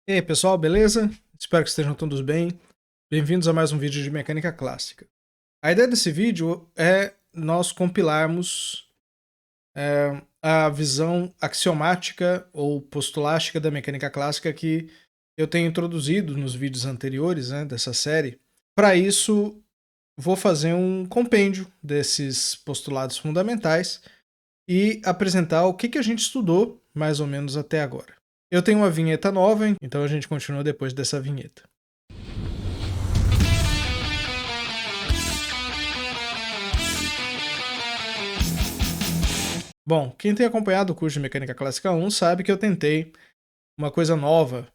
E aí pessoal, beleza? Espero que estejam todos bem. Bem-vindos a mais um vídeo de mecânica clássica. A ideia desse vídeo é nós compilarmos a visão axiomática ou postulástica da mecânica clássica que eu tenho introduzido nos vídeos anteriores, dessa série. Para isso, vou fazer um compêndio desses postulados fundamentais e apresentar o que a gente estudou mais ou menos até agora. Eu tenho uma vinheta nova, então a gente continua depois dessa vinheta. Bom, quem tem acompanhado o curso de Mecânica Clássica 1 sabe que eu tentei uma coisa nova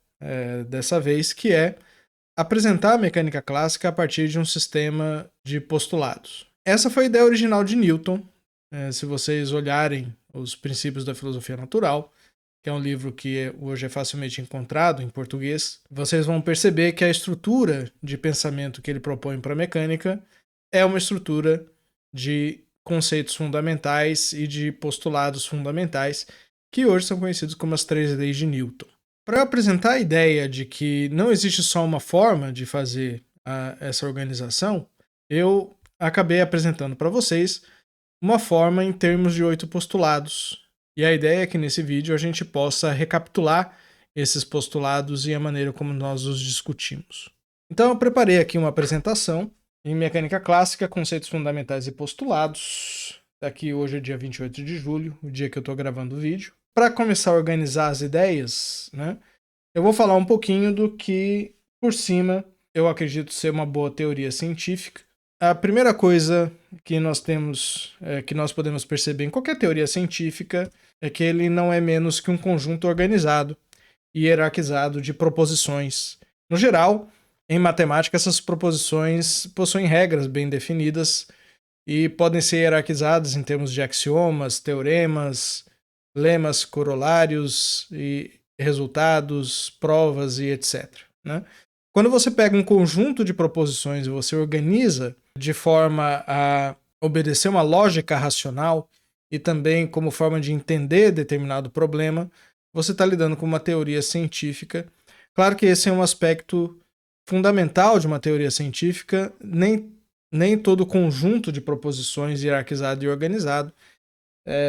dessa vez, que é apresentar a mecânica clássica a partir de um sistema de postulados. Essa foi a ideia original de Newton. Se vocês olharem os Princípios da Filosofia Natural, que é um livro que hoje é facilmente encontrado em português, vocês vão perceber que a estrutura de pensamento que ele propõe para a mecânica é uma estrutura de conceitos fundamentais e de postulados fundamentais, que hoje são conhecidos como as três leis de Newton. Para eu apresentar a ideia de que não existe só uma forma de fazer essa organização, eu acabei apresentando para vocês uma forma em termos de 8 postulados. E a ideia é que nesse vídeo a gente possa recapitular esses postulados e a maneira como nós os discutimos. Então eu preparei aqui uma apresentação em mecânica clássica, conceitos fundamentais e postulados. Aqui hoje é dia 28 de julho, o dia que eu estou gravando o vídeo. Para começar a organizar as ideias, eu vou falar um pouquinho do que, por cima, eu acredito ser uma boa teoria científica. A primeira coisa que nós temos, que nós podemos perceber em qualquer teoria científica, é que ele não é menos que um conjunto organizado e hierarquizado de proposições. No geral, em matemática, essas proposições possuem regras bem definidas e podem ser hierarquizadas em termos de axiomas, teoremas, lemas corolários e resultados, provas e etc. Quando você pega um conjunto de proposições e você organiza de forma a obedecer uma lógica racional e também como forma de entender determinado problema, você está lidando com uma teoria científica. Claro que esse é um aspecto fundamental de uma teoria científica, nem todo conjunto de proposições hierarquizado e organizado,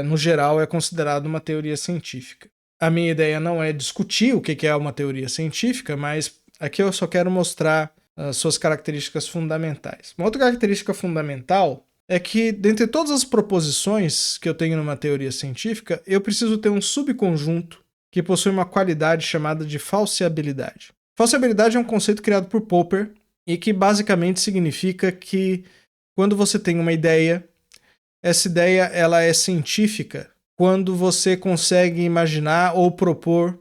no geral, é considerado uma teoria científica. A minha ideia não é discutir o que é uma teoria científica, mas aqui eu só quero mostrar as suas características fundamentais. Uma outra característica fundamental é que, dentre todas as proposições que eu tenho numa teoria científica, eu preciso ter um subconjunto que possui uma qualidade chamada de falseabilidade. Falseabilidade é um conceito criado por Popper e que basicamente significa que quando você tem uma ideia, essa ideia ela é científica quando você consegue imaginar ou propor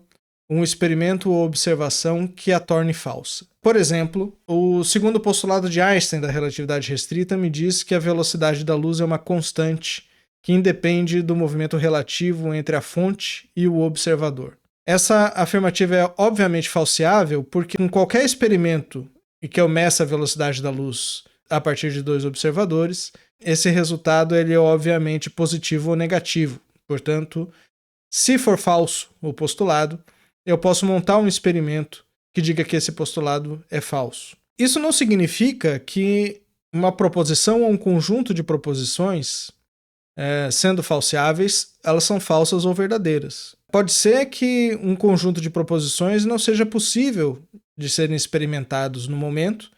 um experimento ou observação que a torne falsa. Por exemplo, o segundo postulado de Einstein da relatividade restrita me diz que a velocidade da luz é uma constante que independe do movimento relativo entre a fonte e o observador. Essa afirmativa é obviamente falseável porque com qualquer experimento em que eu meça a velocidade da luz a partir de dois observadores, esse resultado ele é obviamente positivo ou negativo. Portanto, se for falso o postulado, eu posso montar um experimento que diga que esse postulado é falso. Isso não significa que uma proposição ou um conjunto de proposições, sendo falseáveis, elas são falsas ou verdadeiras. Pode ser que um conjunto de proposições não seja possível de serem experimentados no momento,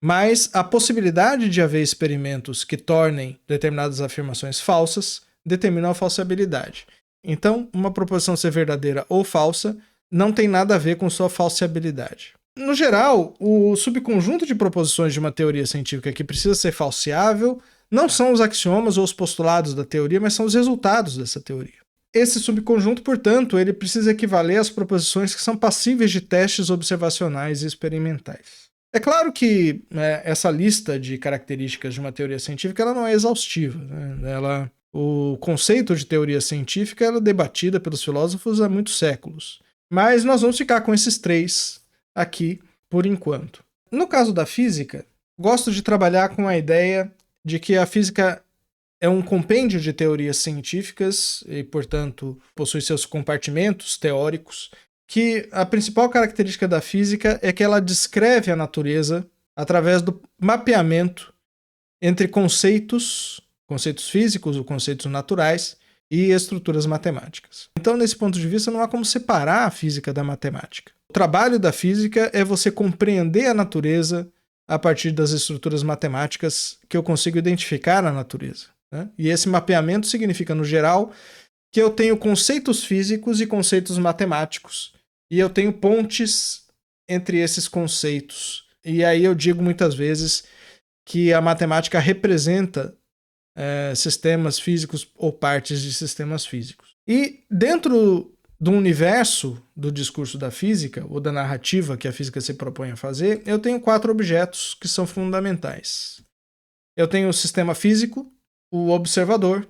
mas a possibilidade de haver experimentos que tornem determinadas afirmações falsas determina a falseabilidade. Então, uma proposição ser verdadeira ou falsa não tem nada a ver com sua falseabilidade. No geral, o subconjunto de proposições de uma teoria científica que precisa ser falseável não são os axiomas ou os postulados da teoria, mas são os resultados dessa teoria. Esse subconjunto, portanto, ele precisa equivaler às proposições que são passíveis de testes observacionais e experimentais. É claro que essa lista de características de uma teoria científica ela não é exaustiva. O conceito de teoria científica é debatida pelos filósofos há muitos séculos. Mas nós vamos ficar com esses três aqui por enquanto. No caso da física, gosto de trabalhar com a ideia de que a física é um compêndio de teorias científicas e, portanto, possui seus compartimentos teóricos que a principal característica da física é que ela descreve a natureza através do mapeamento entre conceitos físicos ou conceitos naturais e estruturas matemáticas. Então, nesse ponto de vista, não há como separar a física da matemática. O trabalho da física é você compreender a natureza a partir das estruturas matemáticas que eu consigo identificar na natureza, né? E esse mapeamento significa, no geral, que eu tenho conceitos físicos e conceitos matemáticos, e eu tenho pontes entre esses conceitos. E aí eu digo muitas vezes que a matemática representa sistemas físicos ou partes de sistemas físicos. E dentro do universo do discurso da física, ou da narrativa que a física se propõe a fazer, eu tenho 4 objetos que são fundamentais. Eu tenho o sistema físico, o observador,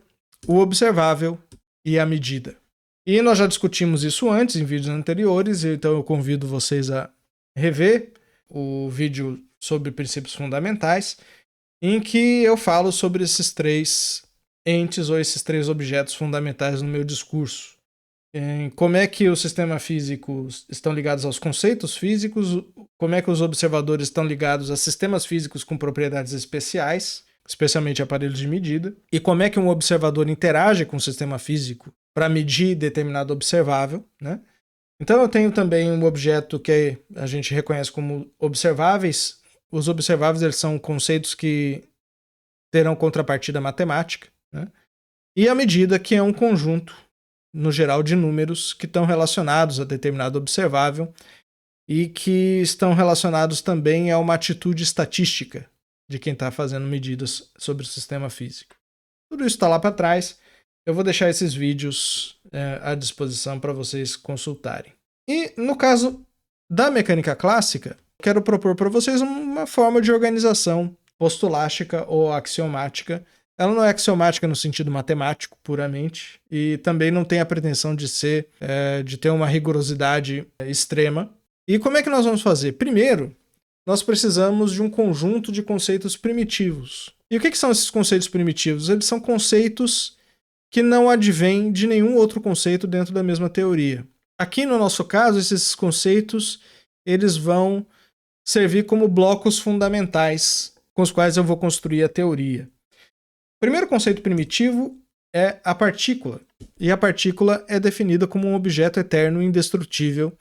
o observável e a medida. E nós já discutimos isso antes, em vídeos anteriores, então eu convido vocês a rever o vídeo sobre princípios fundamentais, em que eu falo sobre esses 3 entes ou esses 3 objetos fundamentais no meu discurso. Como é que os sistemas físicos estão ligados aos conceitos físicos, como é que os observadores estão ligados a sistemas físicos com propriedades especiais, especialmente aparelhos de medida, e como é que um observador interage com o sistema físico para medir determinado observável, né? Então eu tenho também um objeto que a gente reconhece como observáveis. Os observáveis, eles são conceitos que terão contrapartida matemática, né? E a medida, que é um conjunto, no geral, de números que estão relacionados a determinado observável e que estão relacionados também a uma atitude estatística de quem está fazendo medidas sobre o sistema físico. Tudo isso está lá para trás. Eu vou deixar esses vídeos à disposição para vocês consultarem. E no caso da mecânica clássica, quero propor para vocês uma forma de organização postulástica ou axiomática. Ela não é axiomática no sentido matemático, puramente, e também não tem a pretensão de ter uma rigorosidade extrema. E como é que nós vamos fazer? Primeiro, nós precisamos de um conjunto de conceitos primitivos. E o que são esses conceitos primitivos? Eles são conceitos que não advêm de nenhum outro conceito dentro da mesma teoria. Aqui, no nosso caso, esses conceitos eles vão servir como blocos fundamentais com os quais eu vou construir a teoria. O primeiro conceito primitivo é a partícula. E a partícula é definida como um objeto eterno e indestrutível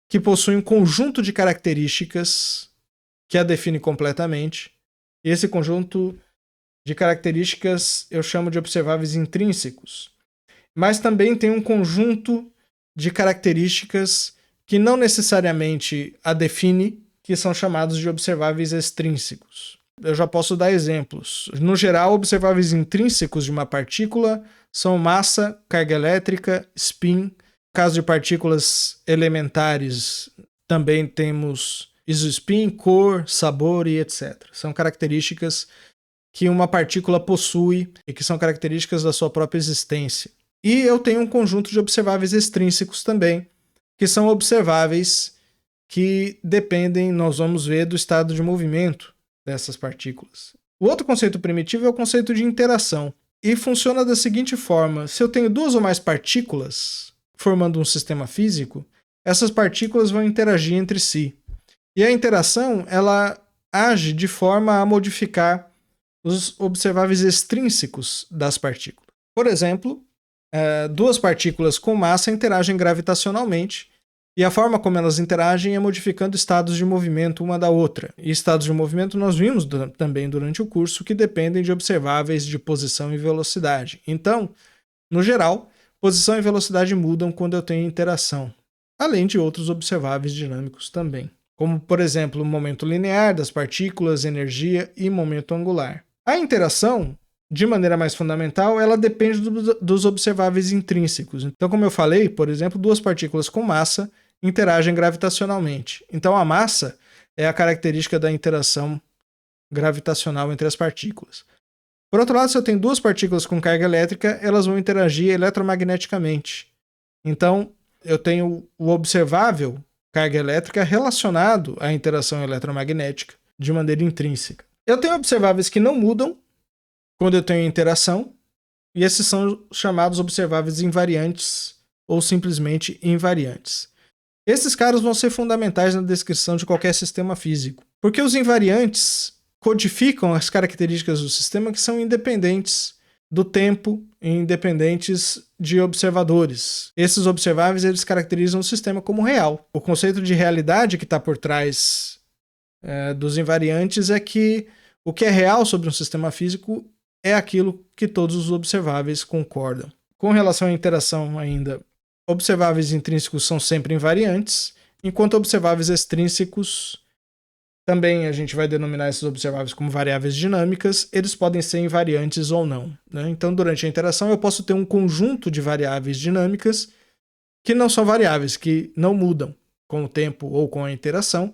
que possui um conjunto de características que a define completamente. E esse conjunto de características eu chamo de observáveis intrínsecos. Mas também tem um conjunto de características que não necessariamente a define, que são chamados de observáveis extrínsecos. Eu já posso dar exemplos. No geral, observáveis intrínsecos de uma partícula são massa, carga elétrica, spin. No caso de partículas elementares, também temos isospin, cor, sabor e etc. São características que uma partícula possui e que são características da sua própria existência. E eu tenho um conjunto de observáveis extrínsecos também, que são observáveis que dependem, nós vamos ver, do estado de movimento dessas partículas. O outro conceito primitivo é o conceito de interação. E funciona da seguinte forma: se eu tenho 2 ou mais partículas formando um sistema físico, essas partículas vão interagir entre si. E a interação, ela age de forma a modificar os observáveis extrínsecos das partículas. Por exemplo, 2 partículas com massa interagem gravitacionalmente, e a forma como elas interagem é modificando estados de movimento uma da outra. E estados de movimento nós vimos também durante o curso que dependem de observáveis de posição e velocidade. Então, no geral, posição e velocidade mudam quando eu tenho interação, além de outros observáveis dinâmicos também, como, por exemplo, o momento linear das partículas, energia e momento angular. A interação, de maneira mais fundamental, ela depende dos observáveis intrínsecos. Então, como eu falei, por exemplo, 2 partículas com massa interagem gravitacionalmente. Então, a massa é a característica da interação gravitacional entre as partículas. Por outro lado, se eu tenho 2 partículas com carga elétrica, elas vão interagir eletromagneticamente. Então, eu tenho o observável carga elétrica relacionado à interação eletromagnética de maneira intrínseca. Eu tenho observáveis que não mudam quando eu tenho interação, e esses são chamados observáveis invariantes ou simplesmente invariantes. Esses caras vão ser fundamentais na descrição de qualquer sistema físico, porque os invariantes codificam as características do sistema que são independentes do tempo e independentes de observadores. Esses observáveis eles caracterizam o sistema como real. O conceito de realidade que está por trás dos invariantes é que o que é real sobre um sistema físico é aquilo que todos os observáveis concordam. Com relação à interação ainda, observáveis intrínsecos são sempre invariantes, enquanto observáveis extrínsecos, também a gente vai denominar esses observáveis como variáveis dinâmicas, eles podem ser invariantes ou não, né? Então, durante a interação, eu posso ter um conjunto de variáveis dinâmicas que não são variáveis, que não mudam com o tempo ou com a interação,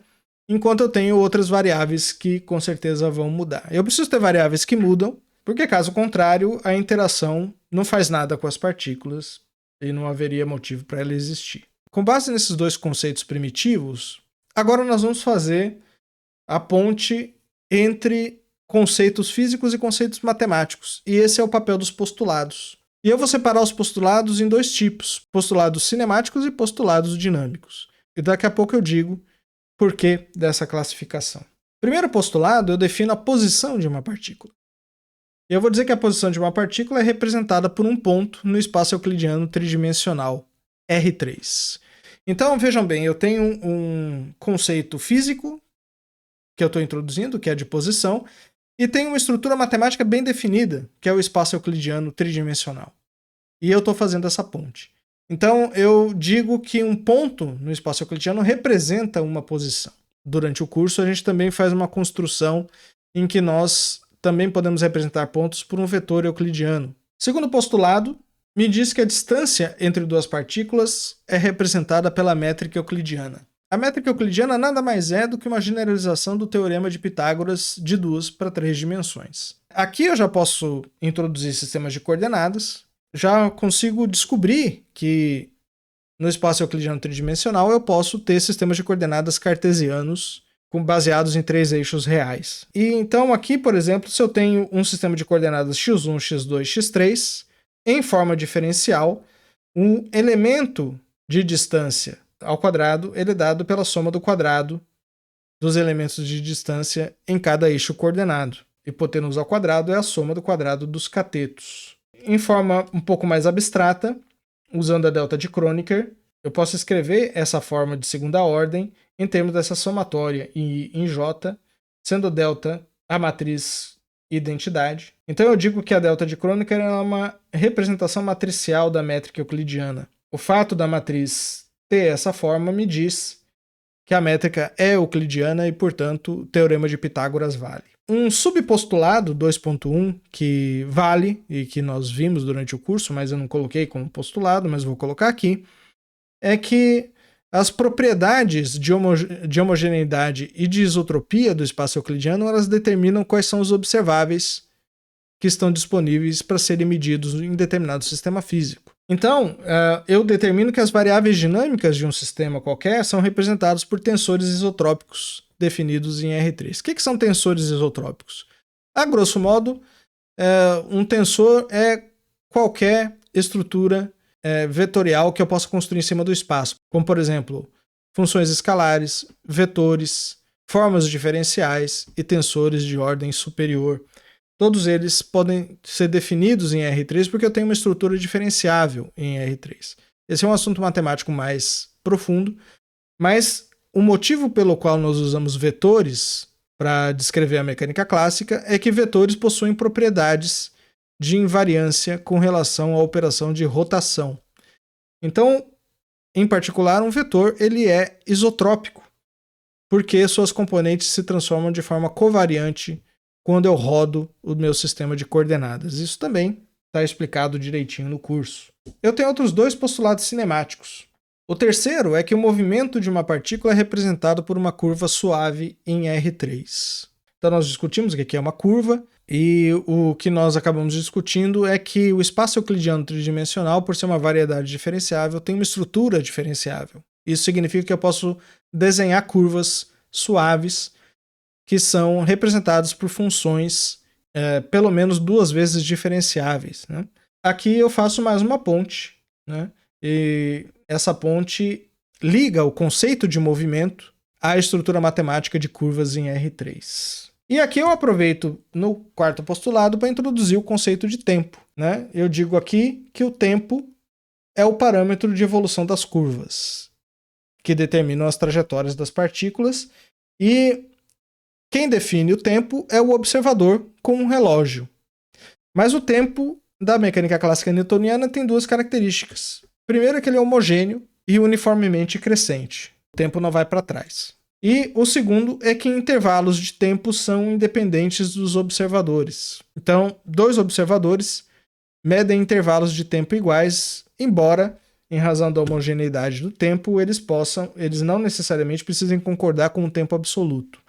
enquanto eu tenho outras variáveis que com certeza vão mudar. Eu preciso ter variáveis que mudam, porque caso contrário, a interação não faz nada com as partículas e não haveria motivo para ela existir. Com base nesses dois conceitos primitivos, agora nós vamos fazer a ponte entre conceitos físicos e conceitos matemáticos. E esse é o papel dos postulados. E eu vou separar os postulados em dois tipos: postulados cinemáticos e postulados dinâmicos. E daqui a pouco eu digo por que dessa classificação. Primeiro postulado, eu defino a posição de uma partícula. E eu vou dizer que a posição de uma partícula é representada por um ponto no espaço euclidiano tridimensional, R3. Então, vejam bem, eu tenho um conceito físico que eu estou introduzindo, que é de posição, e tem uma estrutura matemática bem definida, que é o espaço euclidiano tridimensional. E eu estou fazendo essa ponte. Então, eu digo que um ponto no espaço euclidiano representa uma posição. Durante o curso, a gente também faz uma construção em que nós também podemos representar pontos por um vetor euclidiano. Segundo postulado, me diz que a distância entre duas partículas é representada pela métrica euclidiana. A métrica euclidiana nada mais é do que uma generalização do teorema de Pitágoras de 2 para 3 dimensões. Aqui eu já posso introduzir sistemas de coordenadas, já consigo descobrir que no espaço euclidiano tridimensional eu posso ter sistemas de coordenadas cartesianos baseados em 3 eixos reais. E então aqui, por exemplo, se eu tenho um sistema de coordenadas x1, x2, x3, em forma diferencial, um elemento de distância ao quadrado ele é dado pela soma do quadrado dos elementos de distância em cada eixo coordenado. Hipotenusa ao quadrado é a soma do quadrado dos catetos. Em forma um pouco mais abstrata, usando a delta de Kronecker, eu posso escrever essa forma de segunda ordem em termos dessa somatória em J, sendo delta a matriz identidade. Então eu digo que a delta de Kronecker é uma representação matricial da métrica euclidiana. O fato da matriz ter essa forma me diz que a métrica é euclidiana e, portanto, o teorema de Pitágoras vale. Um subpostulado 2.1 que vale e que nós vimos durante o curso, mas eu não coloquei como postulado, mas vou colocar aqui, é que as propriedades de homogeneidade e de isotropia do espaço euclidiano elas determinam quais são os observáveis que estão disponíveis para serem medidos em determinado sistema físico. Então, eu determino que as variáveis dinâmicas de um sistema qualquer são representadas por tensores isotrópicos definidos em R3. O que são tensores isotrópicos? A grosso modo, um tensor é qualquer estrutura vetorial que eu possa construir em cima do espaço, como, por exemplo, funções escalares, vetores, formas diferenciais e tensores de ordem superior. Todos eles podem ser definidos em R3 porque eu tenho uma estrutura diferenciável em R3. Esse é um assunto matemático mais profundo, mas o motivo pelo qual nós usamos vetores para descrever a mecânica clássica é que vetores possuem propriedades de invariância com relação à operação de rotação. Então, em particular, um vetor ele é isotrópico, porque suas componentes se transformam de forma covariante quando eu rodo o meu sistema de coordenadas. Isso também está explicado direitinho no curso. Eu tenho outros 2 postulados cinemáticos. O terceiro é que o movimento de uma partícula é representado por uma curva suave em R3. Então nós discutimos o que é uma curva, e o que nós acabamos discutindo é que o espaço euclidiano tridimensional, por ser uma variedade diferenciável, tem uma estrutura diferenciável. Isso significa que eu posso desenhar curvas suaves que são representadas por funções pelo menos 2 vezes diferenciáveis, né? Aqui eu faço mais uma ponte, né? E essa ponte liga o conceito de movimento à estrutura matemática de curvas em R3. E aqui eu aproveito no quarto postulado para introduzir o conceito de tempo, né? Eu digo aqui que o tempo é o parâmetro de evolução das curvas, que determinam as trajetórias das partículas, e quem define o tempo é o observador com um relógio. Mas o tempo da mecânica clássica newtoniana tem duas características. Primeiro é que ele é homogêneo e uniformemente crescente. O tempo não vai para trás. E o segundo é que intervalos de tempo são independentes dos observadores. Então, dois observadores medem intervalos de tempo iguais, embora, em razão da homogeneidade do tempo, eles não necessariamente precisem concordar com o tempo absoluto.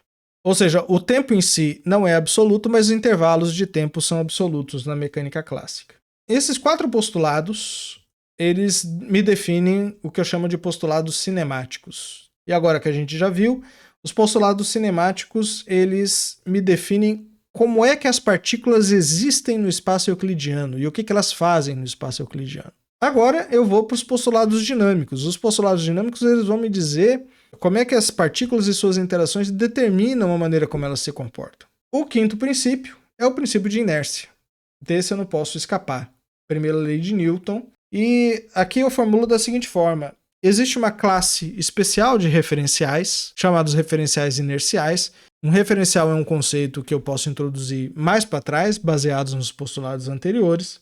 Ou seja, o tempo em si não é absoluto, mas os intervalos de tempo são absolutos na mecânica clássica. Esses quatro postulados, eles me definem o que eu chamo de postulados cinemáticos. E agora que a gente já viu, os postulados cinemáticos, eles me definem como é que as partículas existem no espaço euclidiano e o que elas fazem no espaço euclidiano. Agora eu vou para os postulados dinâmicos. Os postulados dinâmicos, eles vão me dizer como é que as partículas e suas interações determinam a maneira como elas se comportam. O quinto princípio é o princípio de inércia. Desse eu não posso escapar. Primeira lei de Newton. E aqui eu formulo da seguinte forma. Existe uma classe especial de referenciais, chamados referenciais inerciais. Um referencial é um conceito que eu posso introduzir mais para trás, baseados nos postulados anteriores,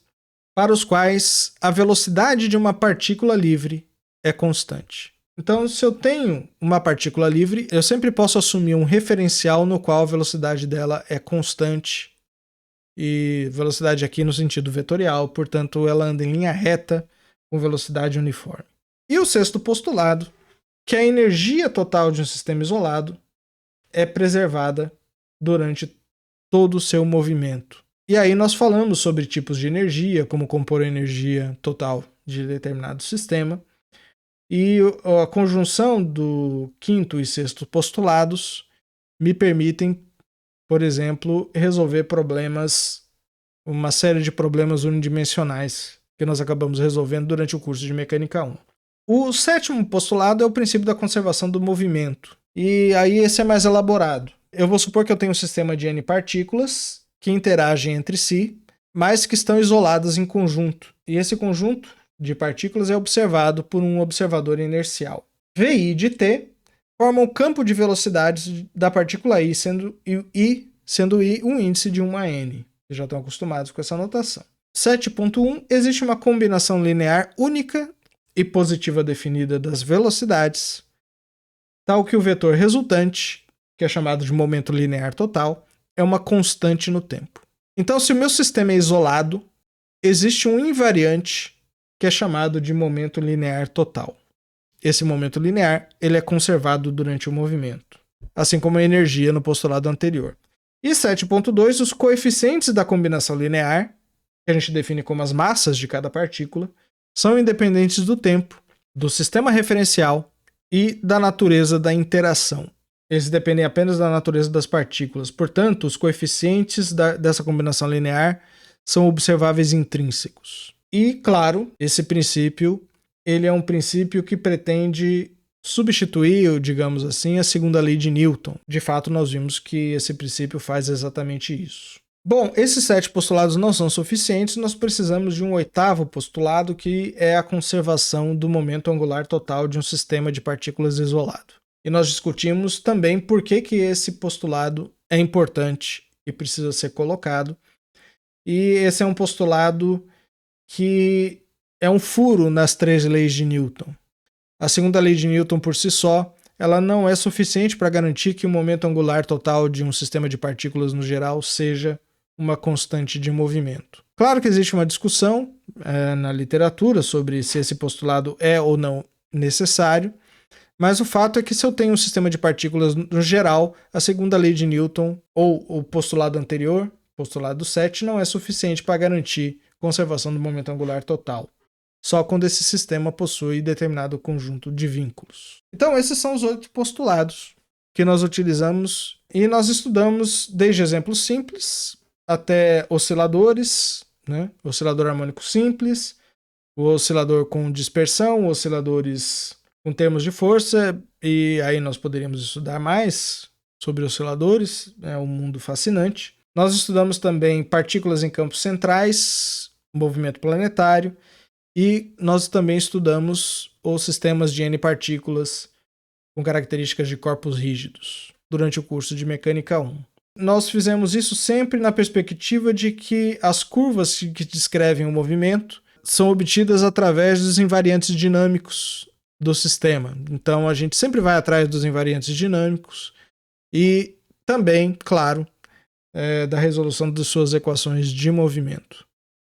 para os quais a velocidade de uma partícula livre é constante. Então, se eu tenho uma partícula livre, eu sempre posso assumir um referencial no qual a velocidade dela é constante. E velocidade aqui no sentido vetorial, portanto, ela anda em linha reta com velocidade uniforme. E o sexto postulado, que a energia total de um sistema isolado é preservada durante todo o seu movimento. E aí nós falamos sobre tipos de energia, como compor a energia total de determinado sistema. E a conjunção do quinto e sexto postulados me permitem, por exemplo, resolver uma série de problemas unidimensionais que nós acabamos resolvendo durante o curso de Mecânica 1. O sétimo postulado é o princípio da conservação do movimento. E aí esse é mais elaborado. Eu vou supor que eu tenho um sistema de N partículas que interagem entre si, mas que estão isoladas em conjunto. E esse conjunto de partículas é observado por um observador inercial. VI de T forma o campo de velocidades da partícula I, sendo I um índice de 1 a N. Vocês já estão acostumados com essa notação. 7.1 existe uma combinação linear única e positiva definida das velocidades, tal que o vetor resultante, que é chamado de momento linear total, é uma constante no tempo. Então, se o meu sistema é isolado, existe um invariante que é chamado de momento linear total. Esse momento linear ele é conservado durante o movimento, assim como a energia no postulado anterior. E 7.2, os coeficientes da combinação linear, que a gente define como as massas de cada partícula, são independentes do tempo, do sistema referencial e da natureza da interação. Eles dependem apenas da natureza das partículas. Portanto, os coeficientes dessa combinação linear são observáveis intrínsecos. E, claro, esse princípio ele é um princípio que pretende substituir, digamos assim, a segunda lei de Newton. De fato, nós vimos que esse princípio faz exatamente isso. Bom, esses 7 postulados não são suficientes, nós precisamos de um 8º postulado, que é a conservação do momento angular total de um sistema de partículas isolado. E nós discutimos também por que esse postulado é importante e precisa ser colocado. E esse é um postulado que é um furo nas 3 leis de Newton. A segunda lei de Newton por si só, ela não é suficiente para garantir que o momento angular total de um sistema de partículas no geral seja uma constante de movimento. Claro que existe uma discussão na literatura sobre se esse postulado é ou não necessário, mas o fato é que se eu tenho um sistema de partículas no geral, a segunda lei de Newton ou o postulado anterior, postulado 7, não é suficiente para garantir conservação do momento angular total. Só quando esse sistema possui determinado conjunto de vínculos. Então esses são os 8 postulados que nós utilizamos e nós estudamos desde exemplos simples até osciladores, né? Oscilador harmônico simples, o oscilador com dispersão, osciladores com termos de força, e aí nós poderíamos estudar mais sobre osciladores, é um mundo fascinante. Nós estudamos também partículas em campos centrais, movimento planetário, e nós também estudamos os sistemas de N partículas com características de corpos rígidos durante o curso de Mecânica 1. Nós fizemos isso sempre na perspectiva de que as curvas que descrevem o movimento são obtidas através dos invariantes dinâmicos do sistema. Então a gente sempre vai atrás dos invariantes dinâmicos e também, claro, da resolução de suas equações de movimento,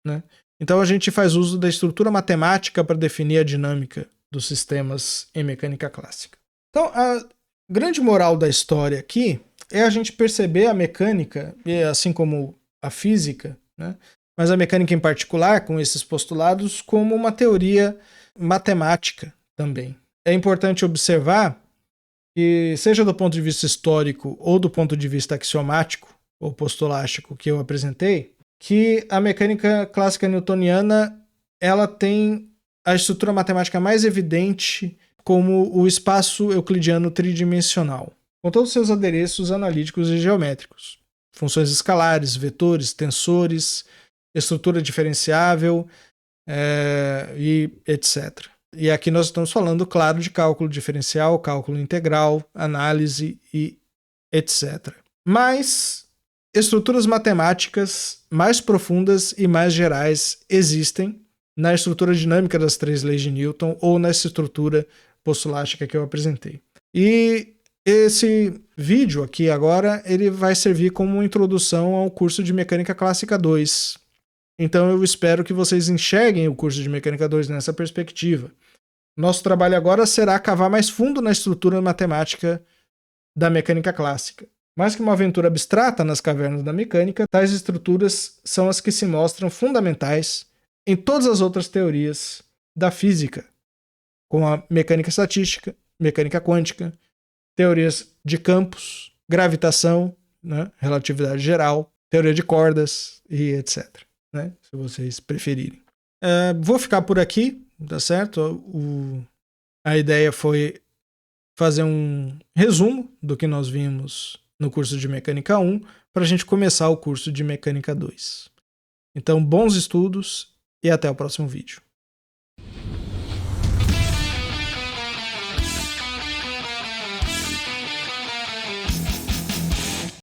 né? Então a gente faz uso da estrutura matemática para definir a dinâmica dos sistemas em mecânica clássica. Então a grande moral da história aqui é a gente perceber a mecânica, assim como a física, né? Mas a mecânica em particular, com esses postulados, como uma teoria matemática também. É importante observar que, seja do ponto de vista histórico ou do ponto de vista axiomático ou postulástico que eu apresentei, que a mecânica clássica newtoniana ela tem a estrutura matemática mais evidente como o espaço euclidiano tridimensional, com todos os seus adereços analíticos e geométricos, funções escalares, vetores, tensores, estrutura diferenciável e etc. E aqui nós estamos falando, claro, de cálculo diferencial, cálculo integral, análise e etc. Mas estruturas matemáticas mais profundas e mais gerais existem na estrutura dinâmica das três leis de Newton ou nessa estrutura postulástica que eu apresentei. E esse vídeo aqui agora ele vai servir como uma introdução ao curso de Mecânica Clássica 2. Então eu espero que vocês enxerguem o curso de Mecânica 2 nessa perspectiva. Nosso trabalho agora será cavar mais fundo na estrutura matemática da mecânica clássica. Mais que uma aventura abstrata nas cavernas da mecânica, tais estruturas são as que se mostram fundamentais em todas as outras teorias da física, como a mecânica estatística, mecânica quântica, teorias de campos, gravitação, né, relatividade geral, teoria de cordas e etc. Né, se vocês preferirem. Vou ficar por aqui, tá certo? A ideia foi fazer um resumo do que nós vimos no curso de Mecânica 1 para a gente começar o curso de Mecânica 2. Então, bons estudos e até o próximo vídeo.